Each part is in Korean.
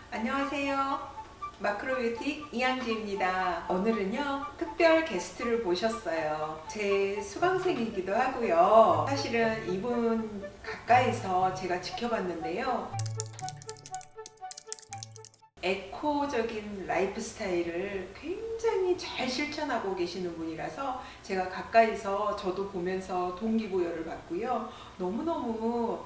안녕하세요. 마크로뷰틱 이양지입니다. 오늘은요, 특별 게스트를 모셨어요. 제 수강생이기도 하고요. 사실은 이분 가까이서 제가 지켜봤는데요. 에코적인 라이프 스타일을 굉장히 잘 실천하고 계시는 분이라서 제가 가까이서 저도 보면서 동기부여를 받고요. 너무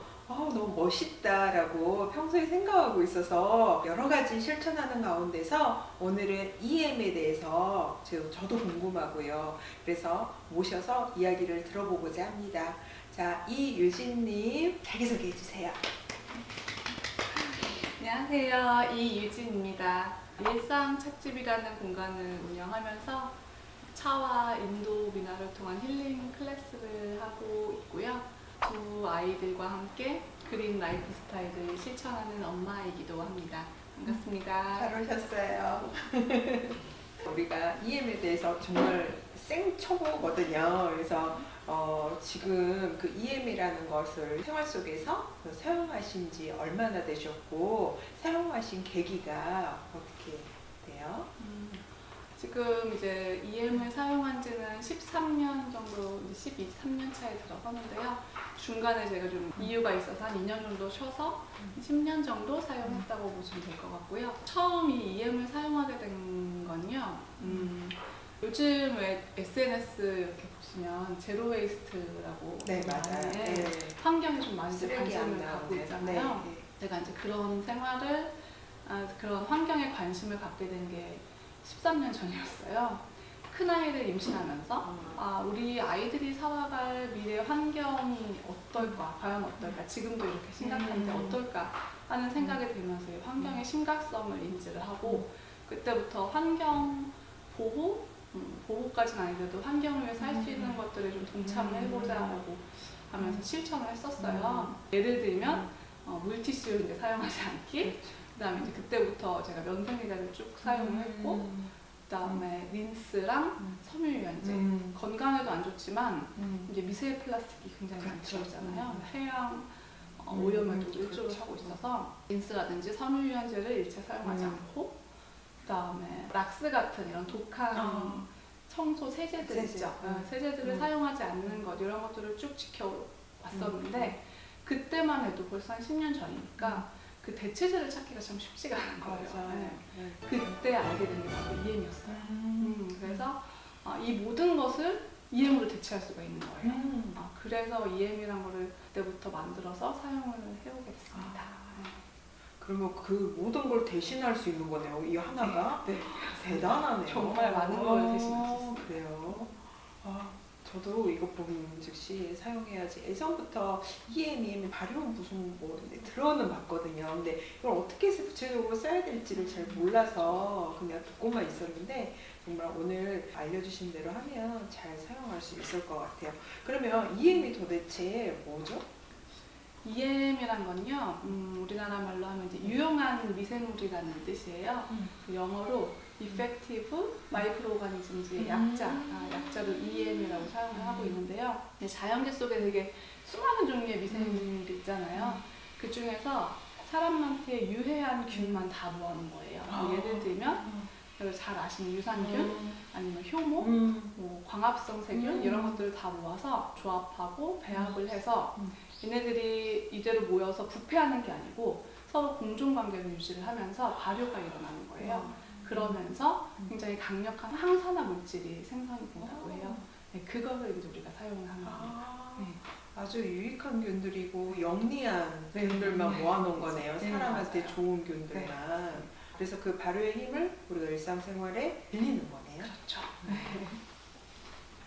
멋있다라고 평소에 생각하고 있어서 여러 가지 실천하는 가운데서 오늘은 EM에 대해서 저도 궁금하고요. 그래서 모셔서 이야기를 들어보고자 합니다. 자, 이유진님 자기소개해 주세요. 안녕하세요. 이유진입니다. 일상 찻집이라는 공간을 운영하면서 차와 인도 문화를 통한 힐링 클래스를 하고 있고요. 두 아이들과 함께 그린 라이프 스타일을 실천하는 엄마이기도 합니다. 반갑습니다. 잘 오셨어요. 우리가 EM에 대해서 정말 생초보거든요. 그래서 지금 그 EM이라는 것을 생활 속에서 사용하신 지 얼마나 되셨고 사용하신 계기가 어떻게 돼요? 지금 이제 EM을 사용한 지는 13년 정도, 13년 차에 들어서는데요. 중간에 제가 좀 이유가 있어서 한 2년 정도 쉬어서 10년 정도 사용했다고 보시면 될 것 같고요. 처음 이 EM을 사용하게 된 건요. 요즘 왜 SNS 이렇게 보시면 제로 웨이스트라고 네, 맞아요. 네. 환경에 좀 많이 관심을 갖고 있잖아요. 네. 제가 이제 그런 생활을, 그런 환경에 관심을 갖게 된 게 13년 전이었어요. 큰아이를 임신하면서 우리 아이들이 살아갈 미래 환경이 어떨까, 과연 어떨까, 지금도 이렇게 심각한데 어떨까 하는 생각이 들면서 이 환경의 심각성을 인지를 하고 그때부터 환경 보호, 보호까지는 아니더라도 환경을 위해서 할 수 있는 것들을 좀 동참을 해보자라고 하면서 실천을 했었어요. 예를 들면 물티슈를 이제 사용하지 않기, 그다음에 이제 그때부터 제가 면생리자를 쭉 사용을 했고, 그다음에 린스랑 섬유유연제, 건강에도 안 좋지만 이제 미세 플라스틱이 굉장히 많이 들어있잖아요. 해양 오염에도 일조를 하고 있어서 린스라든지 섬유유연제를 일체 사용하지 않고, 그다음에 락스 같은 이런 독한 청소 세제들 있죠. 세제들을 사용하지 않는 것, 이런 것들을 쭉 지켜왔었는데 그때만 해도 벌써 한 10년 전이니까 그 대체제를 찾기가 참 쉽지가 않은 거예요. 네. 그때 알게 된 게 바로 EM이었어요. 그래서 이 모든 것을 EM으로 대체할 수가 있는 거예요. 그래서 EM이란 거를 그때부터 만들어서 사용을 해오게 됐습니다. 그러면 그 모든 걸 대신할 수 있는 거네요. 이 하나가? 네. 대단하네요. 정말 많은 걸 대신할 수 있어요. 그래요? 저도 이거 보면 즉시 사용해야지. 예전부터 EM이 발효는 무슨 뭐 들어는 봤거든요. 근데 이걸 어떻게 해서 구체적으로 써야 될지를 잘 몰라서 그냥 듣고만 있었는데 정말 오늘 알려주신 대로 하면 잘 사용할 수 있을 것 같아요. 그러면 EM이 도대체 뭐죠? EM이란 건요, 우리나라 말로 하면 이제 유용한 미생물이라는 뜻이에요. 영어로 Effective Microorganisms의 약자로 EM이라고 사용을 하고 있는데요. 자연계 속에 되게 수많은 종류의 미생물이 있잖아요. 그 중에서 사람한테 유해한 균만 다 모아놓은 거예요. 예를 들면 잘 아시는 유산균, 아니면 효모, 뭐 광합성 세균 이런 것들을 다 모아서 조합하고 배합을 해서 얘네들이 이대로 모여서 부패하는 게 아니고 서로 공존관계를 유지를 하면서 발효가 일어나는 거예요. 그러면서 굉장히 강력한 항산화 물질이 생성이 된다고 해요. 네, 그거를 이제 우리가 사용을 하는 겁니다. 네. 아주 유익한 균들이고 영리한 균들만 모아놓은 거네요. 네, 사람한테 맞아요. 좋은 균들만. 그래서 그 발효의 힘을 우리가 일상생활에 빌리는 거네요. 그렇죠.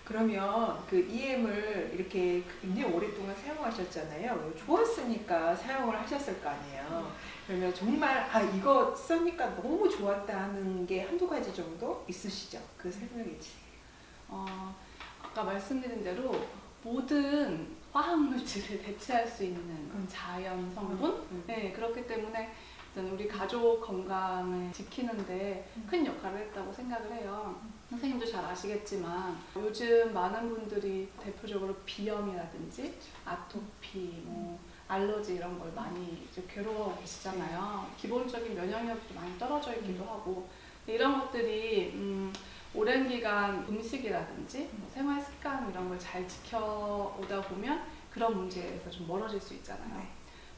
그러면 그 EM을 이렇게 굉장히 오랫동안 사용하셨잖아요. 좋았으니까 사용을 하셨을 거 아니에요. 그러면 정말 이거 쓰니까 너무 좋았다 하는 게 한두 가지 정도 있으시죠? 그 설명해 주세요. 아까 말씀드린 대로 모든 화학물질을 대체할 수 있는 자연 성분, 네, 그렇기 때문에 우리 가족 건강을 지키는데 큰 역할을 했다고 생각을 해요. 선생님도 잘 아시겠지만 요즘 많은 분들이 대표적으로 비염이라든지 아토피, 알러지 이런 걸 많이 이제 괴로워하고 계시잖아요. 기본적인 면역력도 많이 떨어져 있기도 하고 이런 것들이 오랜 기간 음식이라든지 뭐 생활 습관 이런 걸 잘 지켜오다 보면 그런 문제에서 좀 멀어질 수 있잖아요.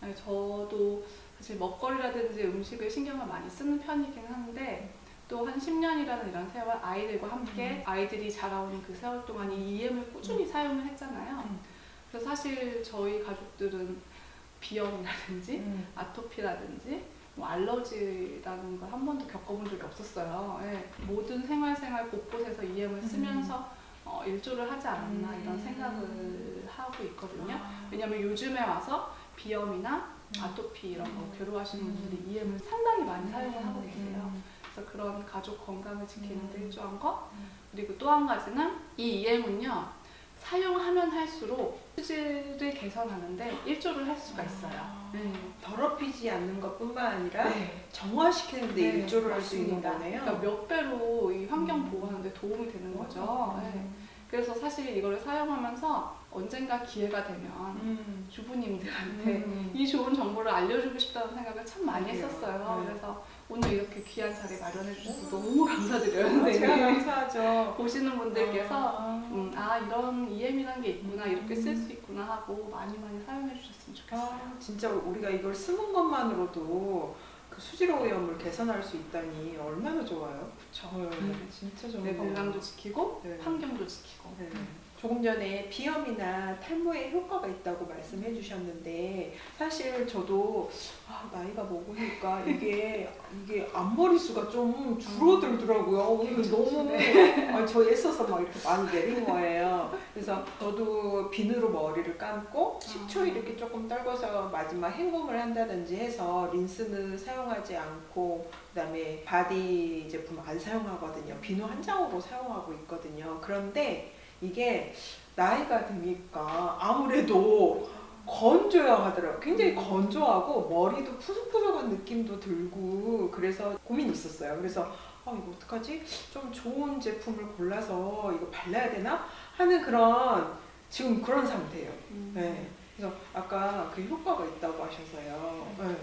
네. 저도 사실 먹거리라든지 음식을 신경을 많이 쓰는 편이긴 한데 또 한 10년이라는 이런 세월 아이들과 함께 아이들이 자라오는 그 세월 동안 이 EM을 꾸준히 사용을 했잖아요. 그래서 사실 저희 가족들은 비염이라든지 아토피라든지 뭐 알러지라는 걸 한 번도 겪어본 적이 없었어요. 예. 모든 생활 곳곳에서 EM을 쓰면서 일조를 하지 않았나 이런 생각을 하고 있거든요. 왜냐면 요즘에 와서 비염이나 아토피 이런 거 괴로워하시는 분들이 EM을 상당히 많이 사용을 하고 계세요. 그래서 그런 가족 건강을 지키는 데 일조한 것. 그리고 또 한 가지는 이 EM은요 사용하면 할수록 수질을 개선하는데 일조를 할 수가 있어요. 더럽히지 않는 것뿐만 아니라 네. 정화시키는 데 네, 일조를 할 수 있는 맞습니다. 거네요. 그러니까 몇 배로 이 환경 보호하는 데 도움이 되는 거죠. 네. 그래서 사실 이거를 사용하면서 언젠가 기회가 되면 주부님들한테 이 좋은 정보를 알려주고 싶다는 생각을 참 많이 했었어요. 네. 그래서 오늘 이렇게 귀한 자리 마련해 주셔서 너무 감사드려요. 제가 선생님. 감사하죠. 보시는 분들께서 이런 EM이라는 게 있구나, 이렇게 쓸 수 있구나 하고 많이 사용해 주셨으면 좋겠어요. 진짜 우리가 이걸 쓰는 것만으로도 그 수질 오염을 개선할 수 있다니 얼마나 좋아요. 그렇죠. 진짜 내 좋네요. 건강도 지키고 네. 환경도 지키고. 네. 조금 전에 비염이나 탈모에 효과가 있다고 말씀해 주셨는데 사실 저도 나이가 먹으니까 이게 앞머리수가 좀 줄어들더라고요. 이거 너무 저 애써서 막 이렇게 많이 내린 거예요. 그래서 저도 비누로 머리를 감고 식초 이렇게 조금 떨궈서 마지막 헹굼을 한다든지 해서 린스는 사용하지 않고 그다음에 바디 제품 안 사용하거든요. 비누 한 장으로 사용하고 있거든요. 그런데 이게 나이가 드니까 아무래도 건조해야 하더라고요. 굉장히 건조하고 머리도 푸석푸석한 느낌도 들고 그래서 고민이 있었어요. 그래서 이거 어떡하지? 좀 좋은 제품을 골라서 이거 발라야 되나? 하는 지금 그런 상태예요. 네. 그래서 아까 그 효과가 있다고 하셔서요. 네.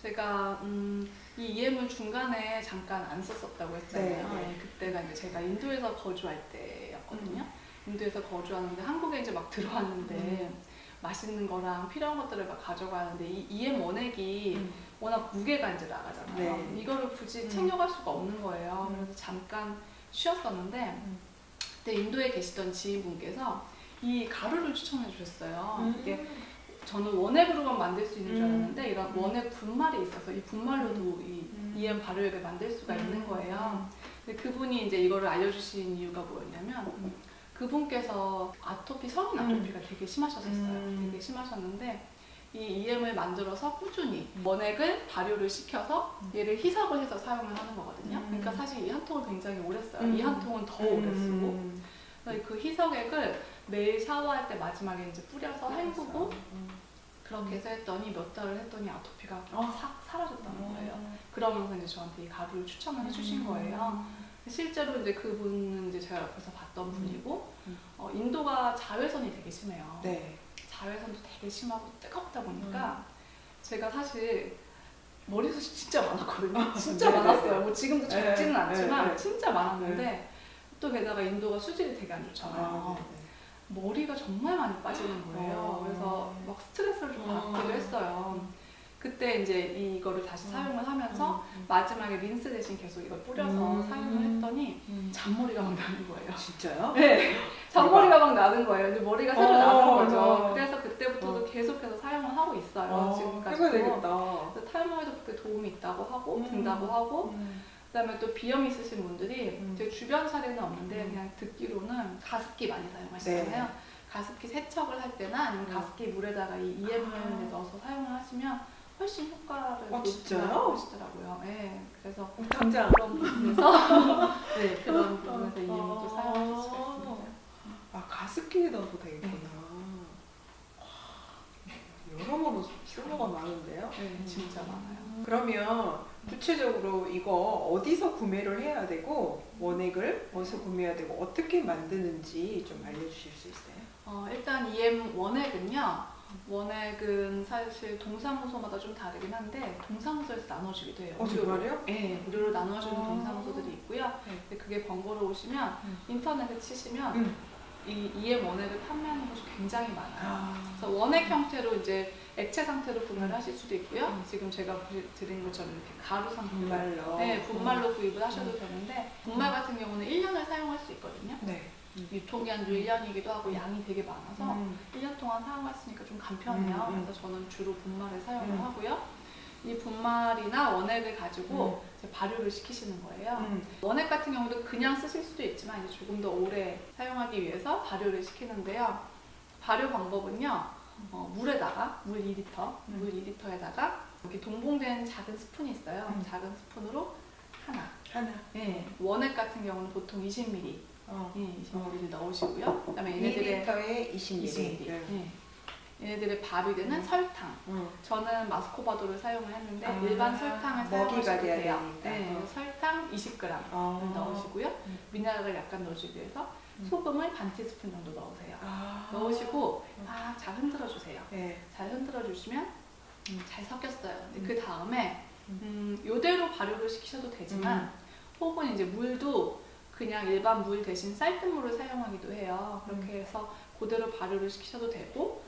제가 이 EM을 중간에 잠깐 안 썼었다고 했잖아요. 네. 그때가 이제 제가 인도에서 거주할 때였거든요. 인도에서 거주하는데 한국에 이제 막 들어왔는데 맛있는 거랑 필요한 것들을 막 가져가는데 이 EM 원액이 워낙 무게가 이제 나가잖아요. 네. 이거를 굳이 챙겨갈 수가 없는 거예요. 그래서 잠깐 쉬었었는데 그때 인도에 계시던 지인분께서 이 가루를 추천해 주셨어요. 이게 저는 원액으로만 만들 수 있는 줄 알았는데 이런 원액 분말이 있어서 이 분말로도 이 EM 발효액을 만들 수가 있는 거예요. 근데 그분이 이제 이거를 알려주신 이유가 뭐였냐면 그분께서 성인 아토피가 되게 심하셨었어요. 되게 심하셨는데 이 EM을 만들어서 꾸준히 원액을 발효를 시켜서 얘를 희석을 해서 사용을 하는 거거든요. 그러니까 사실 이 한 통을 굉장히 오래 써요. 이 한 통은 더 오래 쓰고 그래서 그 희석액을 매일 샤워할 때 마지막에 이제 뿌려서 헹구고 그렇게 해서 했더니 몇 달을 했더니 아토피가 싹 사라졌다는 거예요. 그러면서 이제 저한테 이 가루를 추천을 해주신 거예요. 실제로 이제 그분은 이제 제가 옆에서 봤던 분이고 인도가 자외선이 되게 심해요. 네. 자외선도 되게 심하고 뜨겁다 보니까 제가 사실 머리숱이 진짜 많았거든요. 진짜 네, 많았어요. 네. 뭐 지금도 적지는 않지만 네. 진짜 많았는데 또 게다가 인도가 수질이 되게 안 좋잖아요. 머리가 정말 많이 빠지는 거예요. 그래서 막 스트레스를 좀 받기도 했어요. 그때 이제 이거를 다시 사용을 하면서 마지막에 린스 대신 계속 이걸 뿌려서 사용을 했더니 잔머리가 막 나는 거예요. 진짜요? 네, 잔머리가 막 나는 거예요. 이제 머리가 새로 나는 거죠. 그래서 그때부터도 계속해서 사용을 하고 있어요. 지금까지. 해봐야 되겠다. 그래서 탈모에도 그렇게 도움이 있다고 하고 된다고 하고 그다음에 또 비염 있으신 분들이 제 주변 사례는 없는데 그냥 듣기로는 가습기 많이 사용하시잖아요. 네. 가습기 세척을 할 때나 아니면 가습기 물에다가 이 EM을 넣어서 사용을 하시면 훨씬 효과를 진짜요? 하시더라고요. 네, 그래서 당장 그런 부분에서 네, 그런 부분에서 EM도 사용하실 수가 있습니다. 가습기에 넣어도 되겠구나. 여러모로 쓸모가 많은데요? 네, 진짜 많아요. 그러면 구체적으로 이거 어디서 구매를 해야 되고 원액을 어디서 구매해야 되고 어떻게 만드는지 좀 알려주실 수 있어요? 일단 EM 원액은요. 원액은 사실 동사무소마다 좀 다르긴 한데 동사무소에서 나눠주기도 해요. 정말요? 네, 무료로 나눠주는 아. 동사무소들이 있고요. 네. 근데 그게 번거로우시면 인터넷에 치시면 음. 이 EM 원액을 판매하는 곳이 굉장히 많아요. 아. 그래서 원액 형태로 이제 액체 상태로 구매를 하실 수도 있고요. 지금 제가 드린 것처럼 이렇게 가루 상태로 분말로. 네, 분말로 구입을 하셔도 되는데 분말 같은 경우는 1년을 사용할 수 있거든요. 네. 유통기한도 1년이기도 하고 양이 되게 많아서 음. 1년 동안 사용할 수 있으니까 좀 간편해요. 그래서 저는 주로 분말을 사용을 하고요. 이 분말이나 원액을 가지고 이제 발효를 시키시는 거예요. 원액 같은 경우도 그냥 쓰실 수도 있지만 이제 조금 더 오래 사용하기 위해서 발효를 시키는데요. 발효 방법은요. 물에다가 물 2리터, 물 2리터에다가 이렇게 동봉된 작은 스푼이 있어요. 작은 스푼으로 하나. 네, 원액 같은 경우는 보통 20ml, 20ml 넣으시고요. 그다음에 얘네들의 1리터에 20ml. 네. 얘네들의 밥이 되는 설탕. 저는 마스코바도를 사용을 했는데 아, 일반 설탕을 먹이가 사용하셔도 돼야 돼요. 되니까. 네, 설탕 20g 넣으시고요. 미네랄을 약간 넣어주기 위해서 소금을 반 티스푼 정도 넣으세요. 넣으시고 잘 흔들어 주세요. 네. 잘 흔들어 주시면 잘 섞였어요. 그 다음에 이대로 발효를 시키셔도 되지만 혹은 이제 물도 그냥 일반 물 대신 쌀뜨물을 사용하기도 해요. 그렇게 해서 그대로 발효를 시키셔도 되고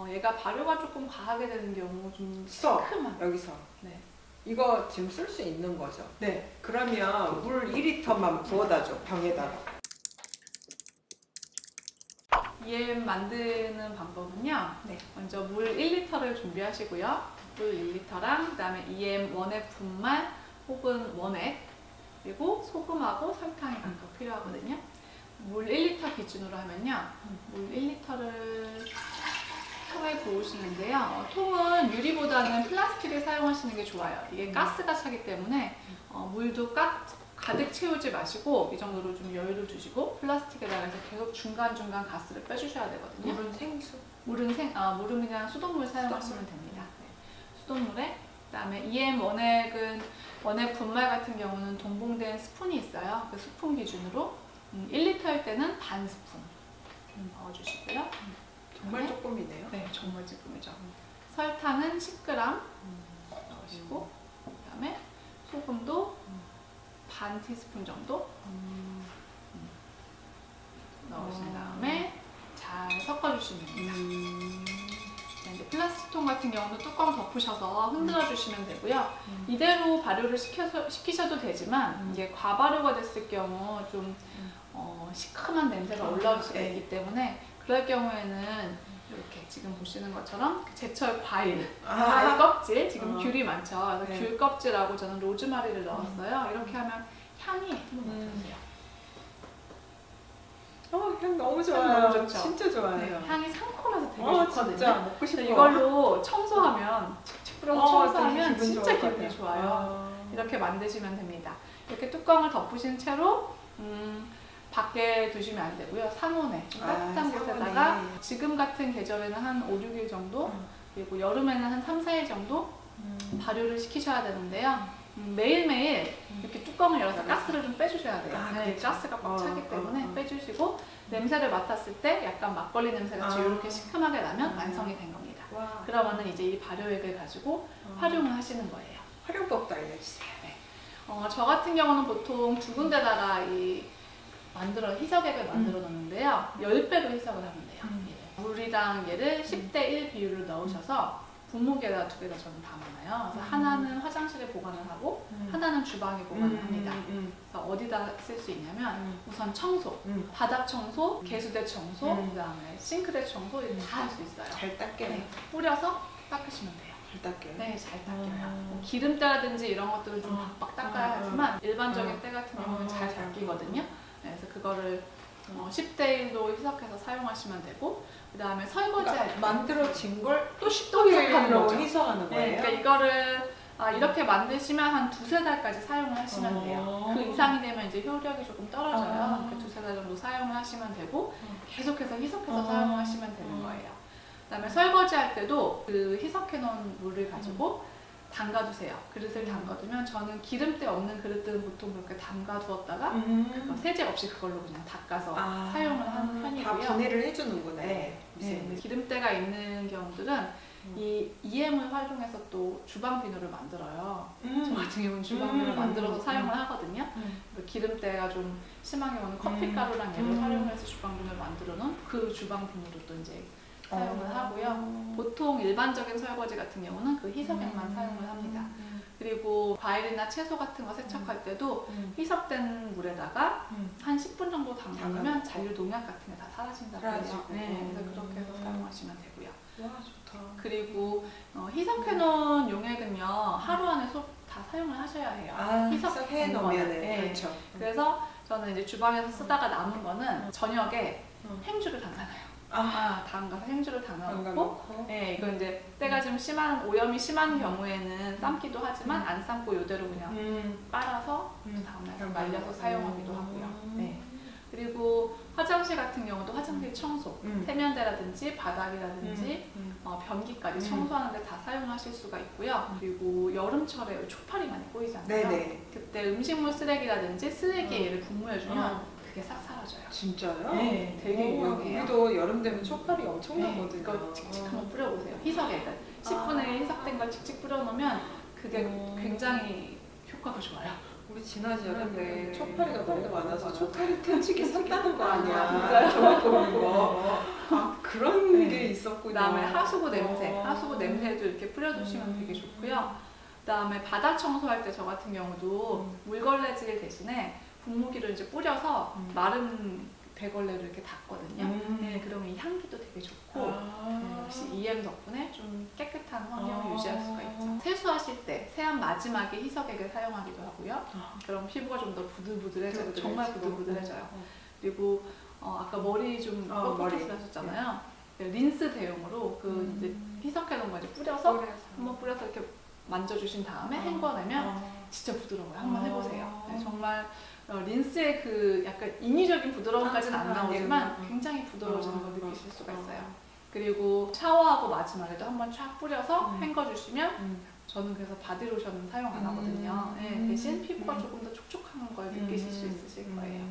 얘가 발효가 조금 과하게 되는 경우 좀 스톱. 시큼한. 여기서. 네. 이거 지금 쓸 수 있는 거죠? 네. 그러면 물 2리터만 부어다 줘, 병에다가. EM 만드는 방법은요. 네. 먼저 물 1리터를 준비하시고요. 물 1리터랑 그다음에 EM 원액 분말 혹은 원액 그리고 소금하고 설탕이 각각 필요하거든요. 물 1리터 기준으로 하면요. 물 1리터를 통에 부으시는데요. 통은 유리보다는 플라스틱을 사용하시는 게 좋아요. 이게 가스가 차기 때문에 물도 가득 채우지 마시고 이 정도로 좀 여유를 두시고 플라스틱에다가 이제 계속 중간중간 가스를 빼주셔야 되거든요. 물은 생수. 물은 그냥 수돗물 사용하시면 됩니다. 네. 수돗물에 그다음에 EM 원액은 원액 분말 같은 경우는 동봉된 스푼이 있어요. 그 스푼 기준으로 1리터일 때는 반 스푼 넣어주시고요. 정말 조금이네요. 네, 정말 조금이죠. 설탕은 10g 넣으시고 그다음에 소금도 반 티스푼 정도 넣으신 다음에 잘 섞어주시면 됩니다. 이제 플라스틱 통 같은 경우는 뚜껑 덮으셔서 흔들어 주시면 되고요. 이대로 발효를 시키셔도 되지만 이게 과발효가 됐을 경우 좀 시큼한 냄새가 올라올 수가 있기 때문에 그럴 경우에는 이렇게 지금 보시는 것처럼 제철 과일 껍질, 지금 귤이 많죠. 그래서 귤 껍질하고 저는 로즈마리를 넣었어요. 이렇게 하면 향이 맡으세요. 향 너무 좋아요. 향 너무 좋죠? 진짜 좋아요. 네, 향이 상콤해서 되게 좋거든요. 진짜 먹고 싶어. 이걸로 청소하면 칙칙 뿌려서 청소하면 기분 진짜 좋을 것 기분이 같아요. 좋아요. 이렇게 만드시면 됩니다. 이렇게 뚜껑을 덮으신 채로 밖에 두시면 안 되고요. 상온에 좀 따뜻한 곳에다가 상온에. 지금 같은 계절에는 한 5, 6일 정도 그리고 여름에는 한 3, 4일 정도 발효를 시키셔야 되는데요. 매일매일 이렇게 뚜껑을 열어서 가스를 좀 빼주셔야 돼요. 네, 그렇죠. 가스가 꽉 차기 때문에 빼주시고 냄새를 맡았을 때 약간 막걸리 냄새 같이 이렇게 시큼하게 나면 완성이 된 겁니다. 와. 그러면은 이제 이 발효액을 가지고 활용을 하시는 거예요. 활용법도 알려주세요. 네. 저 같은 경우는 보통 두 군데다가 희석액을 만들어 놓는데요. 10배로 희석을 하면 돼요. 물이랑 얘를 10대 1 비율로 넣으셔서 분무기에다 두 개다 저는 담아놔요. 그래서 하나는 화장실에 보관을 하고 하나는 주방에 보관을 합니다. 그래서 어디다 쓸 수 있냐면 우선 청소, 바닥 청소, 개수대 청소, 그다음에 싱크대 청소 이렇게 다 할 수 있어요. 잘 닦게. 네, 뿌려서 닦으시면 돼요. 잘 닦게. 네, 잘 닦여요. 뭐 기름때라든지 이런 것들은 좀 박박 닦아야 하지만 일반적인 때 같은 경우는 잘 닦이거든요. 네, 그래서 그거를 10대 1로 희석해서 사용하시면 되고 그 다음에 설거지할 때 만들어진 걸 또 또 희석하는 10도 거죠. 희석하는 네, 거예요? 그러니까 이거를 이렇게 만드시면 한 두세 달까지 사용을 하시면 돼요. 그 이상이 되면 이제 효력이 조금 떨어져요. 그 두세 달 정도 사용을 하시면 되고 계속해서 희석해서 사용하시면 되는 거예요. 그 다음에 설거지할 때도 그 희석해 놓은 물을 가지고 담가두세요. 그릇을 담가두면 저는 기름때 없는 그릇들은 보통 그렇게 담가두었다가 세제 없이 그걸로 그냥 닦아서 사용을 하는 편이고요. 다 분해를 해주는구나. 네. 기름때가 있는 경우들은 이 EM을 활용해서 또 주방 비누를 만들어요. 저 같은 경우는 주방 비누를 만들어서 사용을 하거든요. 기름때가 좀 심한 경우는 커피가루랑 얘를 활용해서 주방 비누를 만들어 놓은 그 주방 비누로 또 이제 사용을 하고요. 보통 일반적인 설거지 같은 경우는 그 희석액만 사용을 합니다. 그리고 과일이나 채소 같은 거 세척할 때도 희석된 물에다가 한 10분 정도 담가두면 잔류 농약 같은 게 다 사라진다고 해요. 네, 그래서 그렇게 해서 사용하시면 되고요. 와, 좋다. 그리고 희석해놓은 용액은요 하루 안에 다 사용을 하셔야 해요. 희석해 놓으면은 네. 그렇죠. 그래서 저는 이제 주방에서 쓰다가 남은 거는 저녁에 행주를 담가놔요. 담가서 행주를 담가놓고, 네, 이거 이제 때가 좀 심한 오염이 심한 경우에는 삶기도 하지만 안 삶고 이대로 그냥 빨아서 다음날 말려서 사용하기도 하고요. 네. 그리고 화장실 같은 경우도 화장실 청소, 세면대라든지 바닥이라든지 변기까지 청소하는데 다 사용하실 수가 있고요. 그리고 여름철에 초파리 많이 꼬이잖아요. 네네. 그때 음식물 쓰레기라든지 쓰레기에 얘를 분무해주면 그게 싹 사라져요. 진짜요? 네, 되게 유용해요. 우리도 여름 되면 초파리 엄청 나거든요. 이거 칙칙 한번 뿌려보세요. 희석액을 10분의 1 희석된 걸 칙칙 뿌려놓으면 그게 굉장히 효과가 좋아요. 우리 지난주 여름에 초파리가 너무 많아서 초파리 퇴치기 샀다는 거 아니야? 진짜요? 저거 보는 거. 그런 게 있었군요. 그다음에 하수구 냄새, 하수구 냄새도 이렇게 뿌려주시면 되게 좋고요. 그다음에 바닥 청소할 때 저 같은 경우도 물걸레질 대신에 분무기를 이제 뿌려서 마른 대걸레를 이렇게 닦거든요. 네, 그러면 이 향기도 되게 좋고 역시 EM 덕분에 좀 깨끗한 환경을 유지할 수가 있죠. 세수하실 때 세안 마지막에 희석액을 사용하기도 하고요. 그럼 피부가 좀 더 부들부들해져요. 정말 부들부들해져요. 그리고 아까 머리 좀 뻣뻣해서 하셨잖아요. 린스 대용으로 그 이제 희석해놓은 거 이제 뿌려서 한번 뿌려서 이렇게 만져주신 다음에 헹궈내면 진짜 부드러워요. 한번 해보세요. 네, 정말 린스의 그 약간 인위적인 부드러움까지는 안 나오지만 굉장히 부드러워지는 걸 느끼실 수가 있어요. 그리고 샤워하고 마지막에도 한번 쫙 뿌려서 헹궈주시면 저는 그래서 바디로션은 사용 안 하거든요. 네, 대신 피부가 조금 더 촉촉한 걸 느끼실 수 있으실 거예요.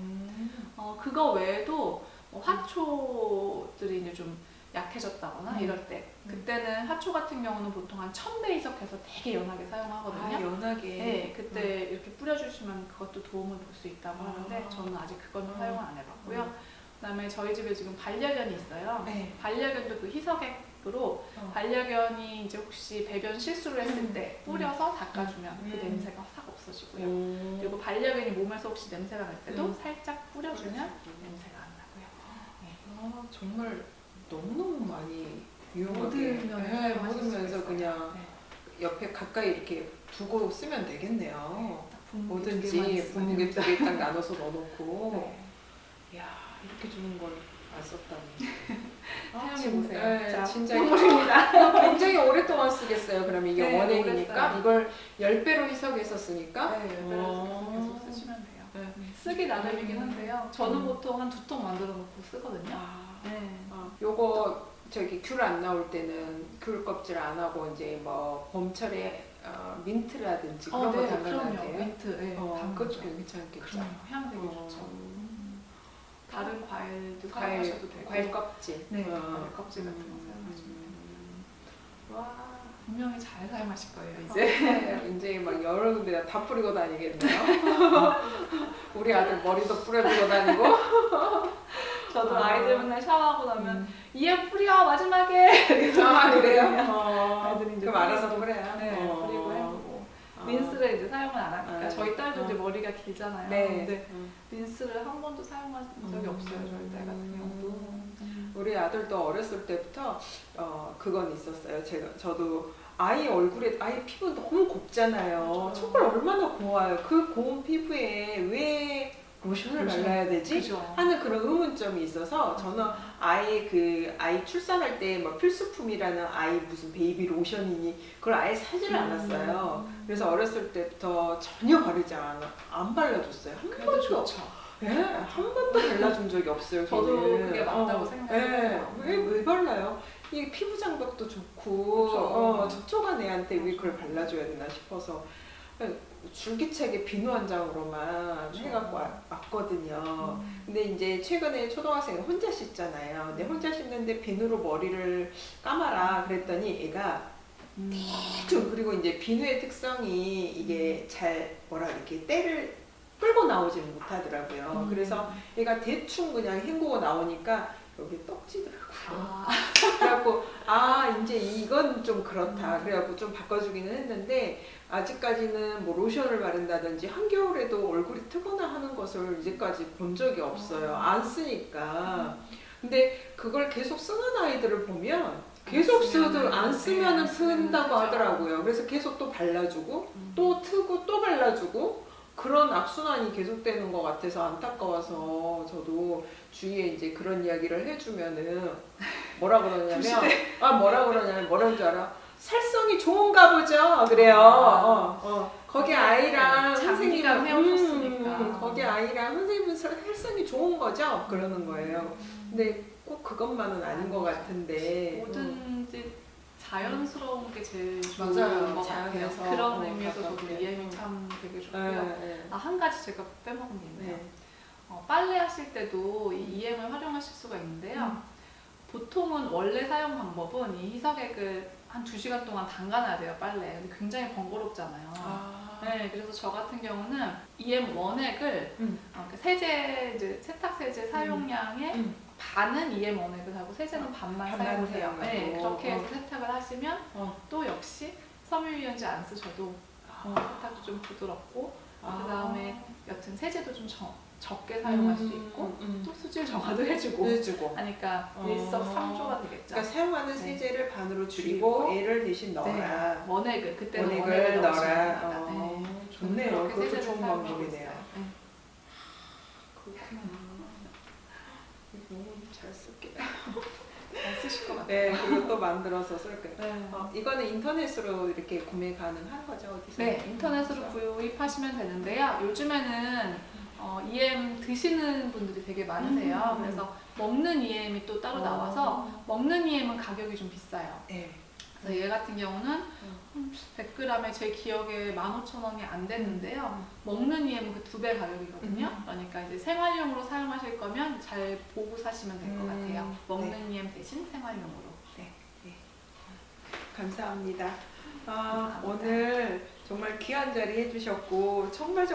그거 외에도 화초들이 이제 좀 약해졌다거나 이럴 때 그때는 화초 같은 경우는 보통 한 1000배 희석해서 되게 연하게 사용하거든요. 연하게. 네, 그때 이렇게 뿌려주시면 그것도 도움을 볼 수 있다고 하는데 저는 아직 그거는 사용을 안 해봤고요. 그다음에 저희 집에 지금 반려견이 있어요. 네. 반려견도 그 희석액으로 반려견이 이제 혹시 배변 실수를 했을 때 뿌려서 닦아주면 그 냄새가 싹 없어지고요. 그리고 반려견이 몸에서 혹시 냄새가 날 때도 살짝 뿌려주면 냄새가 안 나고요. 정말 너무너무 많이 유용하게 모든 면에서 그냥 옆에 가까이 이렇게 두고 쓰면 되겠네요. 뭐든지 분무기 2개 딱 나눠서 넣어놓고. 이야, 이렇게 좋은 걸 안 썼다니. 사용해보세요. 네, 진짜 선물입니다. 굉장히 오랫동안 쓰겠어요. 그럼 이게 네, 원액이니까 이걸 10배로 희석해서 쓰니까. 네, 10배로 계속 쓰시면 돼요. 쓰기 나름이긴 한데요. 저는 보통 한 2통 만들어 놓고 쓰거든요. 요거 저기 귤 안 나올 때는 귤 껍질 안 하고 이제 뭐 봄철에 민트라든지 그런 거 담가놔야 돼요. 민트, 그것도 괜찮겠죠. 향 되게 좋죠. 다른 과일도 과일, 사용하셔도 되고. 과일 껍질. 네, 과일 껍질 같은 거 사용하시면 돼요. 와, 분명히 잘 사용하실 거예요, 이제. 이제 막 여러 군데 다 뿌리고 다니겠네요. 우리 아들 머리도 뿌려주고 다니고. 저도 아이들 맨날 샤워하고 나면 이에 뿌려 마지막에 그래요? 아이들이 이제 그럼 알아서 뿌려요? 네, 뿌리고 해보고 린스를 이제 사용을 안 하니까 저희 딸도 이제 머리가 길잖아요. 네. 근데 린스를 한 번도 사용한 적이 없어요, 저희 딸 같은 경우도. 우리 아들도 어렸을 때부터 그건 있었어요. 저도 아이 얼굴에 아이 피부 너무 곱잖아요. 정말 얼마나 고와요. 그 고운 피부에 왜 로션을 발라야 되지? 그죠. 하는 그런 의문점이 있어서 저는 아이 출산할 때 뭐 필수품이라는 아이 무슨 베이비 로션이니 그걸 아예 사지를 않았어요. 그래서 어렸을 때부터 전혀 바르지 안 발라줬어요. 한 그래도 번도. 좋죠. 네, 한 번도 발라준 적이 없어요. 저도 걔는. 그게 맞다고 생각해요. 왜 발라요? 이게 피부 장벽도 좋고 그쵸. 촉촉한 애한테 왜 그걸 발라줘야 되나 싶어서 줄기차게 비누 한 장으로만 그쵸. 해갖고 왔거든요. 근데 이제 최근에 초등학생이 혼자 씻잖아요. 근데 혼자 씻는데 비누로 머리를 감아라 그랬더니 애가 대충, 그리고 이제 비누의 특성이 이게 잘 이렇게 때를 끌고 나오지는 못하더라고요. 그래서 얘가 대충 그냥 헹구고 나오니까 여기 떡지더라고요. 아, 그래갖고 이제 이건 좀 그렇다. 그래갖고 좀 바꿔주기는 했는데 아직까지는 뭐 로션을 바른다든지 한겨울에도 얼굴이 트거나 하는 것을 이제까지 본 적이 없어요. 안 쓰니까. 근데 그걸 계속 쓰는 아이들을 보면 계속 안 쓰면은 튼다고 하더라고요. 그래서 계속 또 발라주고 또 트고 또 발라주고 그런 악순환이 계속되는 것 같아서 안타까워서 저도 주위에 이제 그런 이야기를 해주면은 뭐라 그러냐면 뭐라는 줄 알아? 살성이 좋은가 보죠. 그래요. 거기 아이랑 선생님이 장기간 헤어졌으니까. 거기 아이랑 선생님은 살성이 좋은 거죠. 그러는 거예요. 근데 꼭 그것만은 아닌 것 같은데. 뭐든지 자연스러운 게 제일 좋은 맞아요. 것 같아요. 자연에서, 그런 의미에서 저도 가깝게. EM이 참 되게 좋고요. 네. 한 가지 제가 빼먹은 게 있네요. 네. 빨래 하실 때도 이 EM을 활용하실 수가 있는데요. 보통은 원래 사용 방법은 이 희석액을 한 2시간 동안 담가놔야 돼요, 빨래에. 근데 굉장히 번거롭잖아요. 네, 그래서 저 같은 경우는 EM 원액을 세제, 이제 세탁 세제 사용량의 반은 EM 원액을 하고 세제는 반만 반만 사용해요. 사용하고. 네, 그렇게 해서 세탁을 하시면 또 역시 섬유유연제 안 쓰셔도 세탁도 좀 부드럽고 그 다음에 여튼 세제도 좀 적게 사용할 수 있고 또 수질 정화도 해주고 하니까 일석삼조가 되겠죠. 그러니까 사용하는 세제를 반으로 줄이고 애를 대신 넣어라. 네, 원액을 그때는 원액을 원액을 넣어라. 넣으시면 됩니다. 네. 좋네요. 그렇게 그것도 세제를 좋은 사용하고 방법이네요. 있어요. 네. 잘 쓸게요. 잘 쓰실 것 같아요. 네, 그리고 또 만들어서 쓸게요. 네. 이거는 인터넷으로 이렇게 구매 가능한 거죠? 어디서? 네, 인터넷으로 구입하시면 되는데요. 요즘에는 EM 드시는 분들이 되게 많으세요. 그래서 먹는 EM이 또 따로 나와서 먹는 EM은 가격이 좀 비싸요. 네. 그래서 얘 같은 경우는 100g에 제 기억에 15,000원이 안 되는데요. 먹는 EM은 그 2배 가격이거든요. 그러니까 이제 생활용으로 사용하실 거면 잘 보고 사시면 될 것 같아요. 먹는 EM 대신 생활용으로. 네. 감사합니다. 감사합니다. 오늘 정말 귀한 자리 해주셨고 정말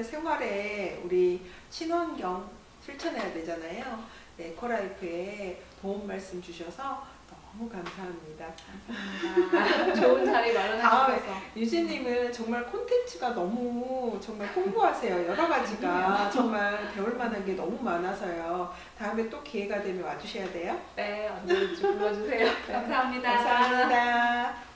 생활에 우리 친환경 실천해야 되잖아요. 네, 에코라이프에 도움 말씀 주셔서 너무 감사합니다. 감사합니다. 좋은 자리 마련해주셔서. 유진님은 정말 콘텐츠가 너무 정말 풍부하세요. 여러 가지가 정말 배울 만한 게 너무 많아서요. 다음에 또 기회가 되면 와주셔야 돼요. 네, 언제든지 불러주세요. 감사합니다. 감사합니다.